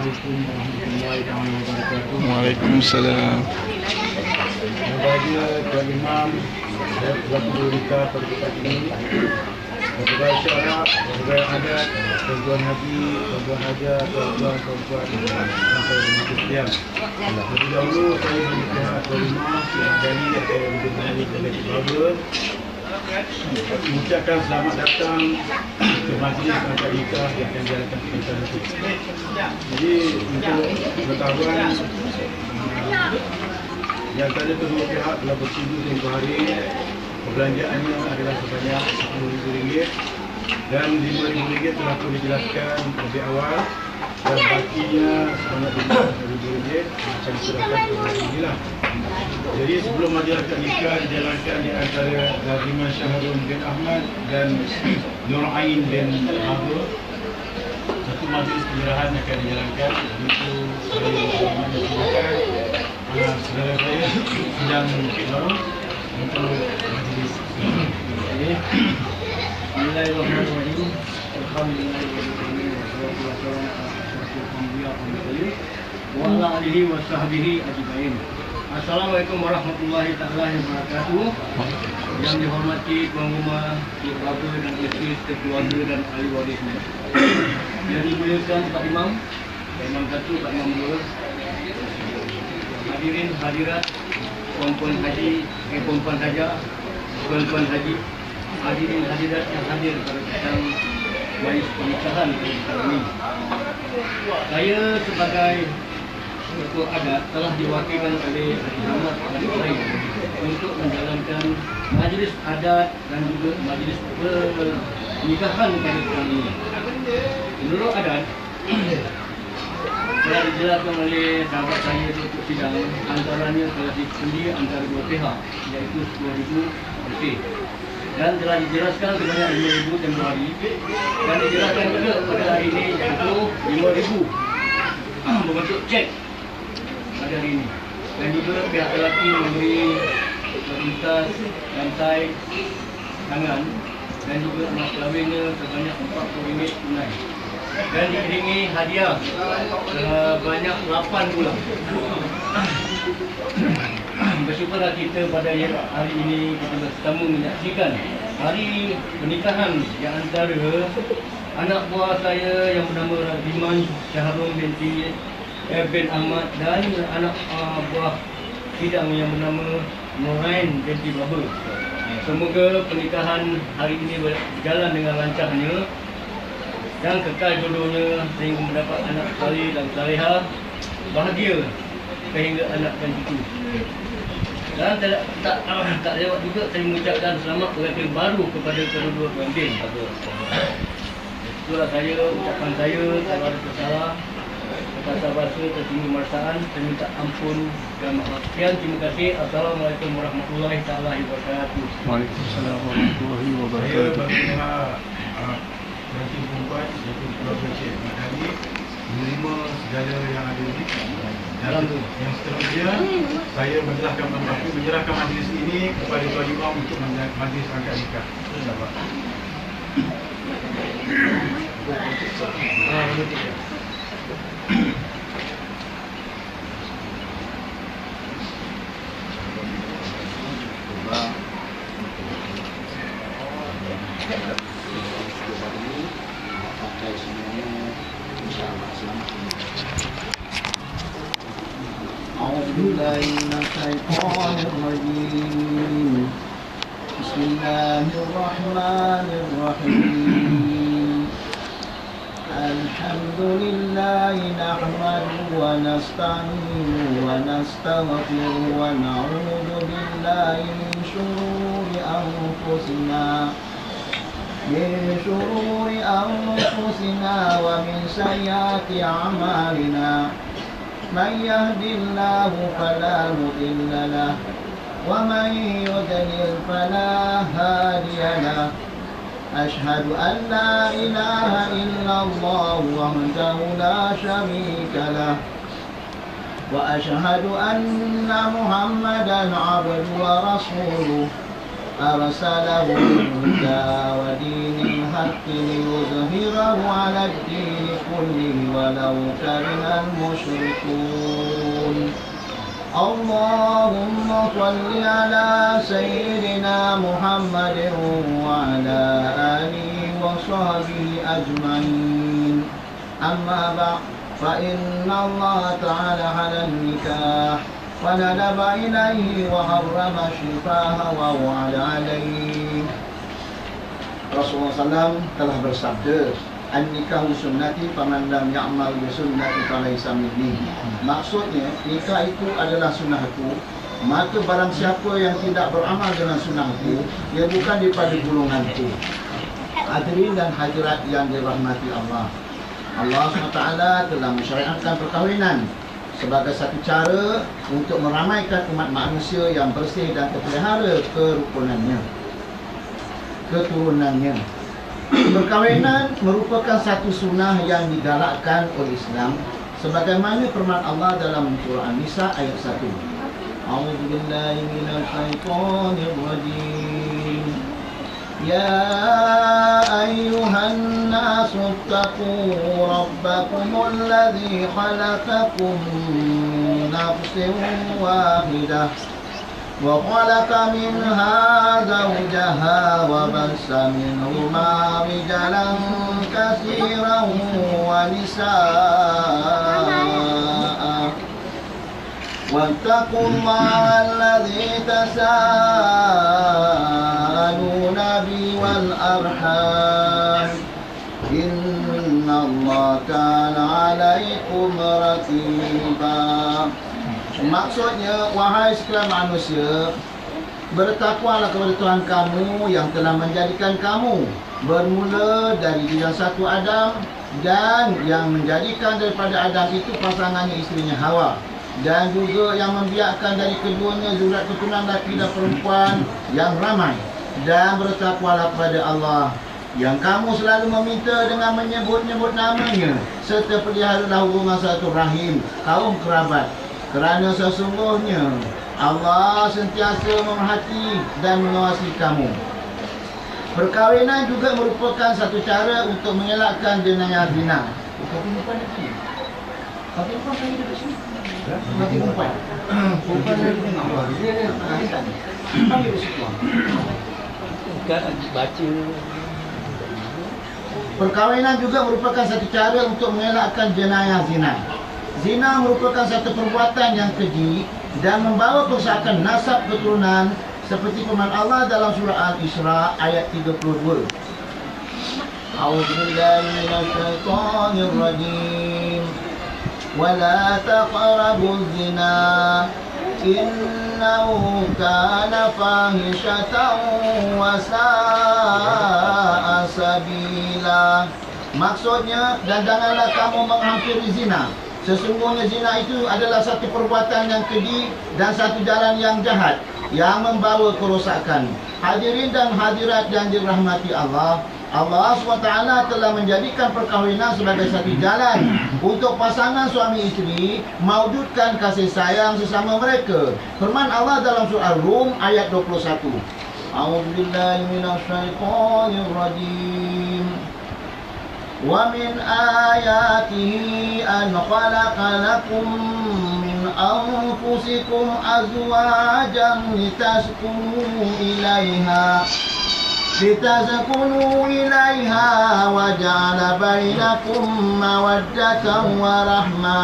Assalamualaikum warahmatullahi wabarakatuh. Waalaikumsalam. Bahagia Tuan Imam dan Tuan Berita pada pagi ini. Tuan syarak, tuan adat, tuan haji, tuan haja, tuan sampai dengan Kristian. Lebih dahulu saya mengucapkan Tuan Imam siang kali atau lebih banyak dari keluarga. Mengucapkan selamat datang ke majlis akad nikah yang akan diadakan kita nanti. Jadi untuk pengetahuan di antara kedua pihak telah bersetuju tempoh hari, perbelanjaannya adalah sebanyak RM10,000 dan RM5,000 telah pun dijelaskan lebih awal dan bakinya sebanyak RM5,000 akan diserahkan kepada inilah. Jadi sebelum majlis akad nikah dijalankan di antara Nazimah Syahrul bin Ahmad dan Nur Ain bin Abdul, satu majlis penyerahan akan dijalankan. Itu saya menyaksikan saudara saya sedang berdoa untuk majlis ini. Bismillahirrahmanirrahim. Alhamdulillahirabbil alamin wa ala alihi wa sahbihi ajmain. Assalamualaikum warahmatullahi taala wabarakatuh. Yang dihormati tuan rumah, bapa dan isteri, keluarga dan ahli warisnya. Yang dimuliakan Pak Imam, Pak Imam 1, Pak Imam 2. Hadirin hadirat, puan-puan haji, puan-puan haja, tuan-tuan haji, hadirin hadirat yang hadir pada sidang majlis pernikahan kali ini. Saya sebagai ketua adat telah diwakilkan oleh Haji Muhammad Abdul Rahim untuk menjalankan majlis adat dan juga majlis pernikahan pada kali ini. Menurut adat telah dijelaskan oleh sahabat saya untuk sidang, antaranya telah dikundi antara dua pihak, iaitu RM10,000 bersih, dan telah dijelaskan sebanyak RM5,000 tempoh hari, dan dijelaskan juga pada hari ini iaitu RM5,000 berbentuk cek pada hari ini, dan juga pihak lelaki memberi kertas rantai tangan dan juga mas kahwinnya sebanyak RM40 tunai, dan diiringi hadiah banyak 8 bulan. Bersyukurlah kita pada hari ini kita bersama menyaksikan hari pernikahan yang antara anak buah saya yang bernama Nazimah Syahrul bin Ahmad dan anak buah sidang yang bernama Nurain binti Baba. Semoga pernikahan hari ini berjalan dengan lancarnya dan kekal jodohnya sehingga mendapat anak saleh dan salehah, bahagia sehingga anak dan cucu. Dan tak lewat juga saya mengucapkan selamat pengantin baru kepada kedua pengantin. Itulah saya ucapan saya, kalau ada tersalah kata bahasa tersinggung merasaan, saya minta ampun dan maaf. Sekian, terima kasih. Assalamualaikum warahmatullahi wabarakatuh. Waalaikumsalam warahmatullahi wabarakatuh. Nanti perempuan, iaitu keluarga Cik Mat Ali, menerima segala yang ada ini. Dan yang seterusnya, saya menyerahkan majlis ini kepada Tuan Imam untuk majlis akad nikah. Bismillahirrahmanirrahim. Alhamdulillah nahmaduhu wa nasta'inuhu wa nastaghfiruhu wa na'udzu billahi min shururi anfusina wa min sayyiati a'malina. من يهد الله فلا مضل له ومن يضلل فلا هادي له. أشهد أن لا إله إلا الله وحده لا شريك له وأشهد أن محمدا عبده ورسوله أرسله بالهدى ودين الحق بالحق ليظهره على الدين كله ولو كره المشركون اللهم صل على سيدنا محمد وعلى آله وصحبه أجمعين أما بعد فإن الله تعالى على النكاح وندب إليه وحرم الشفاه ووعد عليه. Rasulullah SAW telah bersabda, An-nikahu sunnati faman lam ya'mal bi sunnati falaysa minni. Maksudnya, nikah itu adalah sunnahku, maka barang siapa yang tidak beramal dengan sunnahku, ia bukan daripada golonganku. Hadirin dan hadirat yang dirahmati Allah, Allah SWT telah mensyariatkan perkahwinan sebagai satu cara untuk meramaikan umat manusia yang bersih dan terpelihara keturunannya. Perkahwinan merupakan satu sunnah yang digalakkan oleh Islam sebagaimana firman Allah dalam surah An-Nisa ayat 1. A'udzu billahi minasyaitonir rajim. Ya ayyuhan nasu taqu rabbakumul ladzi khalaqakum min nafsin wahidah وخلق منها زوجها وبث منهما رجالا كثيرا ونساء واتقوا الله الذي تساءلون به والأرحام إن الله كان عليكم رقيبا. Maksudnya, wahai sekalian manusia, bertakwalah kepada Tuhan kamu yang telah menjadikan kamu bermula dari bidang satu Adam, dan yang menjadikan daripada Adam itu pasangannya isterinya Hawa, dan juga yang membiakkan dari keduanya zuriat keturunan laki dan perempuan yang ramai. Dan bertakwalah kepada Allah yang kamu selalu meminta dengan menyebut-nyebut namanya, serta peliharalah hubungan satu rahim kaum kerabat, kerana sesungguhnya Allah sentiasa memerhati dan mengawasi kamu. Perkahwinan juga merupakan satu cara untuk mengelakkan jenayah zina. Kopi umpan di sini. Kopi umpan saya duduk sini. Kopi umpan. Umpan saya duduk tengah. Dia panggil situ. Kan baca. Perkahwinan juga merupakan satu cara untuk mengelakkan jenayah zina. Zina merupakan satu perbuatan yang keji dan membawa kerusakan nasab keturunan seperti firman Allah dalam surah Al-Isra ayat 32. A'udzubillahi minasyaitonir rajim. Wala taqrabuz zina innahu kana fahishatan wa sa'a sabila. Maksudnya, dan janganlah kamu menghampiri zina. Sesungguhnya zina itu adalah satu perbuatan yang keji dan satu jalan yang jahat yang membawa kerosakan. Hadirin dan hadirat yang dirahmati Allah, Allah SWT telah menjadikan perkahwinan sebagai satu jalan untuk pasangan suami isteri mewujudkan kasih sayang sesama mereka. Firman Allah dalam surah Rum ayat 21. A'udzubillahi minasyaitonir rajim. وَمِنْ آيَاتِهِ أَنْ خَلَقَ لَكُمْ مِنْ أَنْفُسِكُمْ أَزْوَاجًا لِتَسْكُنُوا إِلَيْهَا وَجَعَلَ بَيْنَكُمْ مَوَدَّةً وَرَحْمَةً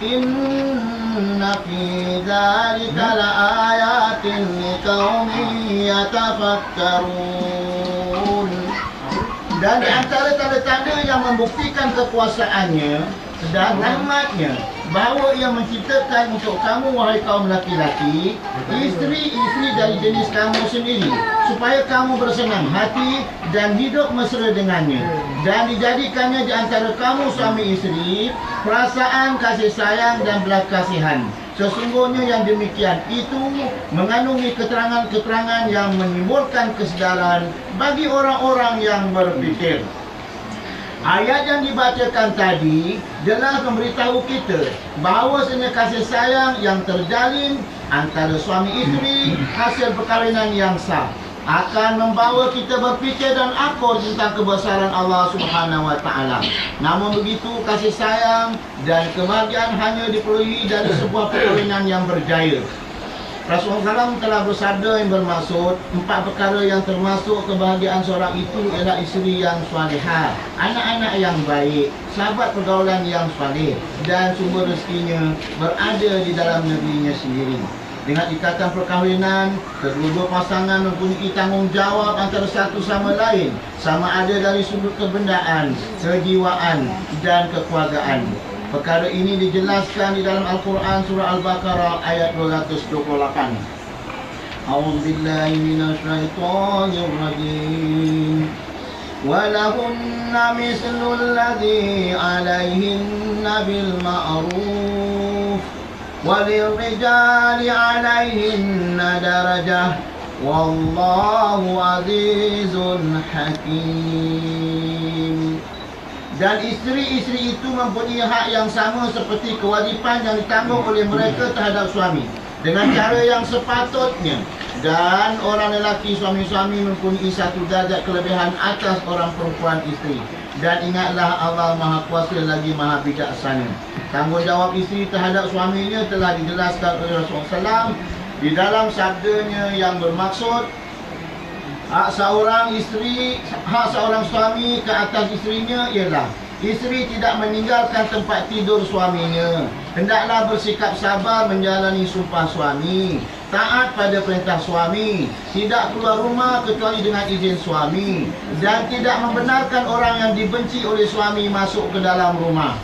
إِنَّ فِي ذَلِكَ لَآيَاتٍ لِقَوْمٍ يَتَفَكَّرُونَ. Dan di antara tanda-tanda yang membuktikan kekuasaannya dan rahmatnya, bahawa ia menciptakan untuk kamu, wahai kaum laki-laki, isteri-isteri dari jenis kamu sendiri, supaya kamu bersenang hati dan hidup mesra dengannya. Dan dijadikannya di antara kamu suami isteri perasaan kasih sayang dan belas kasihan. Sesungguhnya yang demikian itu mengandungi keterangan-keterangan yang menimbulkan kesedaran bagi orang-orang yang berfikir. Ayat yang dibacakan tadi jelas memberitahu kita bahawasanya kasih sayang yang terjalin antara suami isteri hasil perkahwinan yang sah. akan membawa kita berfikir dan akur tentang kebesaran Allah Subhanahu wa taala. Namun begitu, kasih sayang dan kebahagiaan hanya diperolehi dari sebuah perkahwinan yang berjaya. Rasulullah SAW telah bersabda yang bermaksud 4 perkara yang termasuk kebahagiaan seorang itu ialah isteri yang salihah, anak-anak yang baik, sahabat pergaulan yang saleh, dan sumber rezekinya berada di dalam negerinya sendiri. Dengan ikatan perkahwinan, kedua-dua pasangan mempunyai tanggungjawab antara satu sama lain, sama ada dari sudut kebendaan, kejiwaan, dan kekeluargaan. Perkara ini dijelaskan di dalam Al-Quran surah Al-Baqarah ayat 228. A'udzubillahi minasyaitonirrajim. Walahunna mislul ladzi 'alaihinna bil ma'ruf walirrijali 'alaihinna darajah wallahu 'azizun hakim. Dan isteri-isteri itu mempunyai hak yang sama seperti kewajipan yang ditanggung oleh mereka terhadap suami dengan cara yang sepatutnya. Dan orang lelaki suami-suami mempunyai satu darjat kelebihan atas orang perempuan isteri. Dan ingatlah Allah Maha Kuasa lagi Maha Bijaksana. Tanggungjawab isteri terhadap suaminya telah dijelaskan oleh Rasulullah SAW di dalam sabdanya yang bermaksud hak seorang suami ke atas isterinya ialah isteri tidak meninggalkan tempat tidur suaminya, hendaklah bersikap sabar menjalani sumpah suami, taat pada perintah suami, tidak keluar rumah kecuali dengan izin suami, dan tidak membenarkan orang yang dibenci oleh suami masuk ke dalam rumah.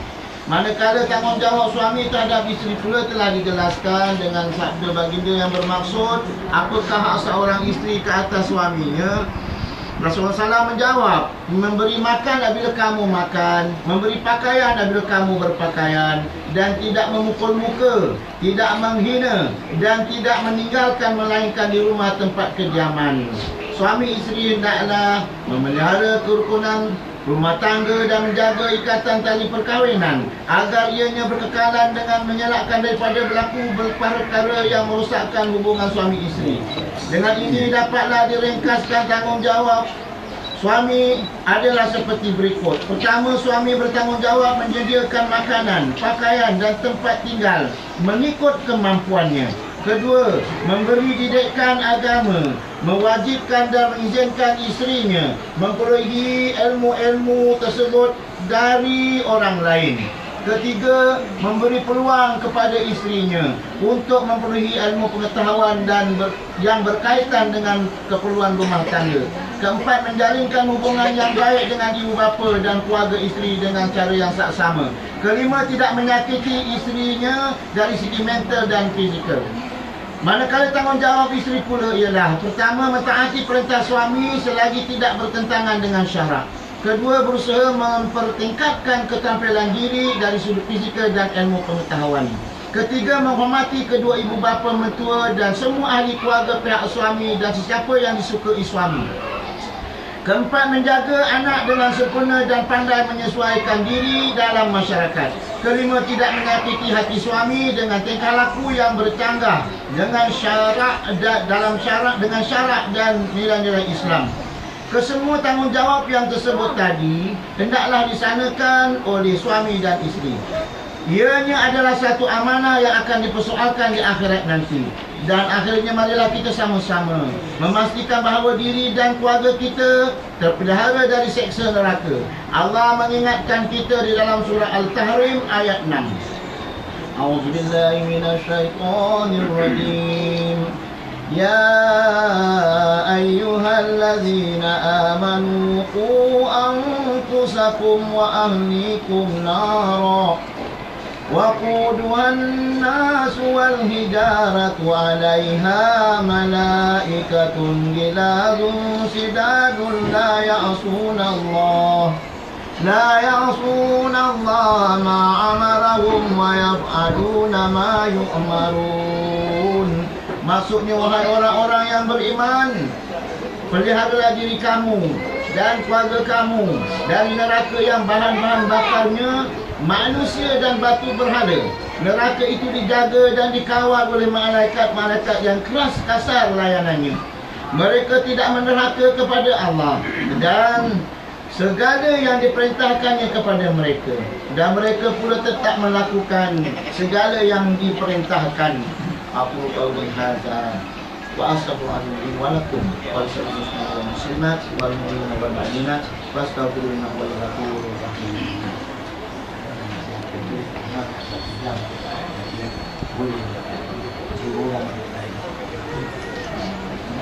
Manakala tanggungjawab suami terhadap isteri pula telah dijelaskan dengan sabda baginda yang bermaksud apakah hak seorang isteri ke atas suaminya. Rasulullah SAW menjawab, memberi makan apabila kamu makan, memberi pakaian apabila kamu berpakaian, dan tidak memukul muka, tidak menghina, dan tidak meninggalkan melainkan di rumah tempat kediaman. Suami isteri hendaklah memelihara kerukunan rumah tangga dan menjaga ikatan tali perkahwinan agar ianya berkekalan dengan menyelakkan daripada berlaku perkara yang merosakkan hubungan suami isteri. Dengan ini dapatlah diringkaskan tanggungjawab suami adalah seperti berikut. Pertama, suami bertanggungjawab menyediakan makanan, pakaian dan tempat tinggal mengikut kemampuannya. Kedua, memberi didikan agama, mewajibkan dan mengizinkan isterinya memperolehi ilmu-ilmu tersebut dari orang lain. Ketiga, memberi peluang kepada isterinya untuk memperolehi ilmu pengetahuan yang berkaitan dengan keperluan rumah tangga. Keempat, menjalinkan hubungan yang baik dengan ibu bapa dan keluarga isteri dengan cara yang saksama. Kelima, tidak menyakiti isterinya dari segi mental dan fizikal. Manakala tanggungjawab isteri pula ialah pertama, mentaati perintah suami selagi tidak bertentangan dengan syarak. Kedua, berusaha mempertingkatkan keterampilan diri dari sudut fizikal dan ilmu pengetahuan. Ketiga, menghormati kedua ibu bapa mentua dan semua ahli keluarga pihak suami dan sesiapa yang disukai suami. Keempat, menjaga anak dengan sempurna dan pandai menyesuaikan diri dalam masyarakat. Kelima, tidak menyakiti hati suami dengan tingkah laku yang bercanggah dengan syarak dan nilai-nilai Islam. Kesemua tanggungjawab yang tersebut tadi hendaklah disanakan oleh suami dan isteri. Ianya adalah satu amanah yang akan dipersoalkan di akhirat nanti. Dan akhirnya marilah kita sama-sama memastikan bahawa diri dan keluarga kita terpelihara dari seksa neraka. Allah mengingatkan kita di dalam surah Al-Tahrim ayat 6. A'udzubillahi minasyaitonirrajim. Ya ayyuhalladzina amanu qu anfusakum wa ahlikum nara وقودها الناس والحجارة عليها ملائكة غلاظ شداد لا يعصون الله ما أمرهم ويفعلون ما يؤمرون. Maksudnya, wahai orang-orang yang beriman, peliharalah diri kamu dan keluarga kamu dari neraka yang bahan-bahan bakarnya manusia dan batu berhala. Neraka itu dijaga dan dikawal oleh malaikat-malaikat yang keras kasar layanannya. Mereka tidak menderhaka kepada Allah dan segala yang diperintahkannya kepada mereka, dan mereka pula tetap melakukan segala yang diperintahkan. Aku qauli hadza wa astaghfirullahi wa lakum wa lisa'il muslimat wal mu'minina wal mu'minat fastaghfiruhu wal ghafurur rahim.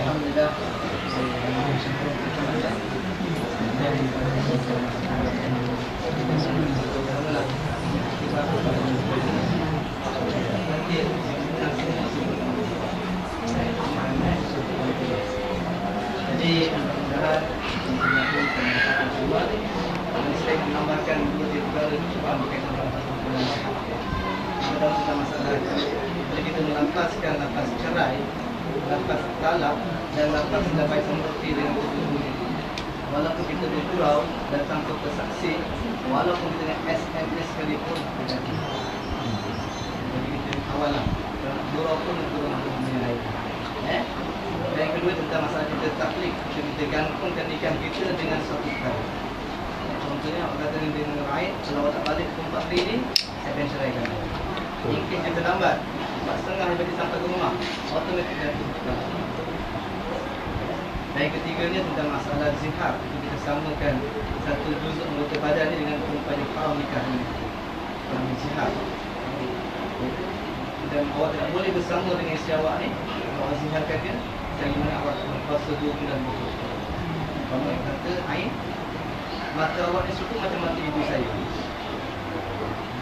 Alhamdulillah. Jadi mudah-mudahan saya menambahkan dua perkara berkaitan dengan masalah bila kita melafazkan lafaz cerai, lafaz talak dan lafaz dapat seperti dengan ketujuh. Walaupun kita bergurau datang ke saksi, walaupun kita dengan SMS sekalipun, jadi kita awalah gurau pun gurau mengenai. Dan yang kedua tentang masalah kita taklik, kita gantungkan ikan kita dengan satu perkara. Contohnya orang kata dengan lain, kalau awak tak balik 4 hari ni, saya akan ceraikan. Mungkin dia terlambat 4.30 daripada sampai ke rumah, automatik dah tutup. Dan yang ketiganya tentang masalah zihar, itu kita samakan satu juzuk anggota badan ni dengan perempuan yang haram nikah ni, zihar. Dan awak tidak boleh bersama dengan isteri awak ni, awak ziharkan dia, dari mana awak berpuasa 2 bulan betul. Kamu yang kata, Ain, mata awak ni cukup macam mata ibu saya.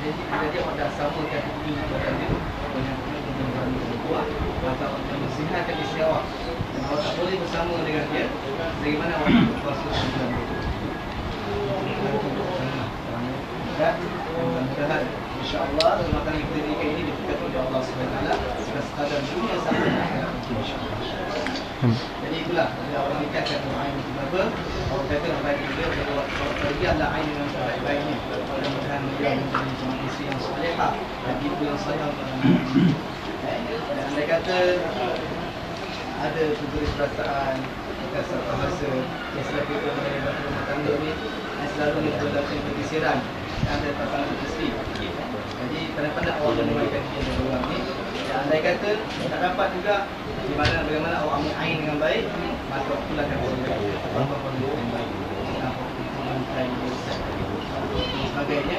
Jadi awak dah samakan juzuk badan dia dengan perempuan buat, maka awak akan menziharkan isteri awak. Dan awak tak boleh bersama dengan dia, dari mana awak berpuasa 2 bulan betul. Dan mudah-mudahan insya-Allah rumah tangga kita ini diberkati oleh Allah SWT sekadar dunia sampai akhirat insya-Allah. Jadi itulah bila orang nikahkan Ain binti Babah, orang kata baik dia kalau pergi adalah Ain yang baik-baiknya. Mudah-mudahan dia menjadi seorang isteri yang salihah dan ibu yang sayang kepada anak. Dan andai kata ada tujuan perasaan kasar bahasa yang selalu kita dalam rumah tangga ni selalu menggunakan pergisiran ada pasangan isteri. Jadi pandai-pandai awak menunaikan dia dengan orang ni. Andai kata tak dapat juga di mana bagaimana awak ambil Ain dengan baik, maka itulah kan orang yang baik. Dan sebagainya.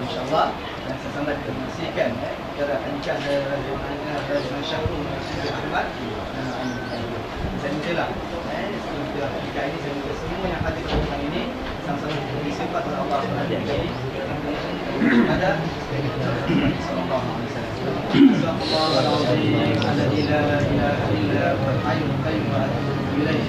InsyaAllah dan sesama kita menyaksikan cara nikah Raja Syahrul bin Ahmad. Saya mintalah sebelum nikah ini saya minta semua yang hadir pada hari ini sama-sama diberi sifat oleh Allah SWT ada sallallahu alaihi wasallam. Alhamdulillah alladzi la ilaha illa huwal hayyul qayyum wa atubu ilaih.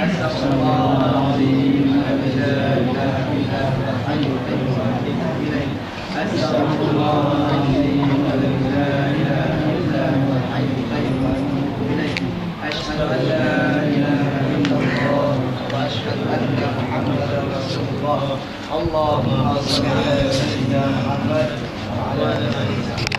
Astagfirullahaladzim alladzi la ilaha illa huwal hayyul qayyum wa atubu ilaih. Astagfirullahaladzim alladzi la ilaha illa huwal hayyul qayyum wa atubu ilaih. Asyhadu an la ilaha illallah wa asyhadu anna Muhammadar Rasulullah. Allahumma shalli ala sayyidina Muhammad wa ala alihi.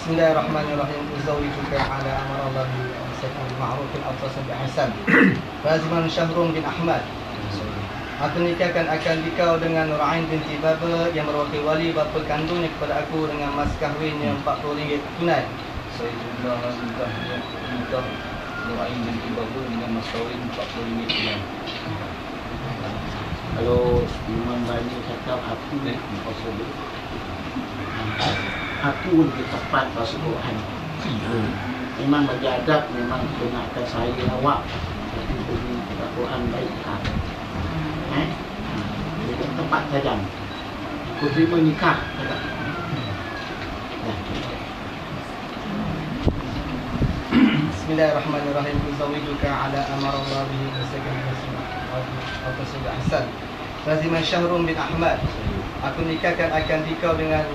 Bismillahirrahmanirrahim. Uzawijuka ala amara Allah bi-ihsan bil-ma'ruf al-afsal bi-ihsan. Faziman Syahrul bin Ahmad. Aku nikahkan akan dikau dengan Nur Ain binti Babah yang merupakan wali bapa kandungnya kepada aku dengan mas kahwin yang RM40 tunai. Saya juga nikah Nur Ain binti Babah dengan mas kahwin RM40 tunai. Kalau Imam Bani cakap aku puasa dia, aku lebih tepat puasa Quran. Memang bagi adab memang benarkan saya awak tapi bagi Quran baik tak. Jadi tempat saja. Aku terima nikah. Ya. Bismillahirrahmanirrahim. Uzawijuka ala amarallah bihi musakan atau sudah ahsan. Raziman Syahrul bin Ahmad. Aku nikahkan akan dikau dengan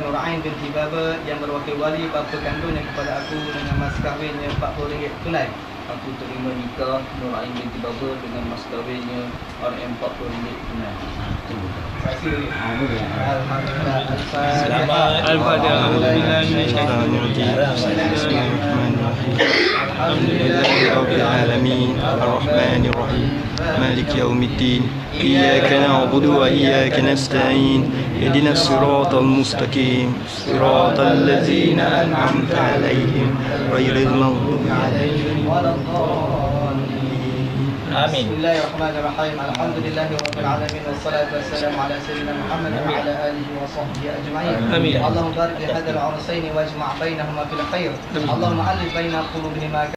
Nur Ain binti Baba yang berwakil wali bapa kandungnya kepada aku dengan mas kahwinnya RM40 tunai. Aku terima nikah Nur Ain binti Baba dengan mas kahwinnya RM40 tunai. Alhamdulillah. Selamat Al-Fatihah. Alhamdulillahi alamin. Ar-Rahmanir Rahim. Maliki yaumiddin. Iyyaka na'budu wa iyyaka nasta'in. Ihdinas siratal mustaqim. Siratal ladzina an'amta 'alaihim ghairil maghdubi 'alaihim waladdallin. Amin. Bismillahirrahmanirrahim. Alhamdulillahi rabbil alamin wassalatu wassalamu ala sayyidina Muhammad wa ala alihi wa sahbihi ajma'in. Amin. Allahumma barik li hadzal 'ursaini wajma' bainahuma fil khair. Allahumma alif baina qulubihima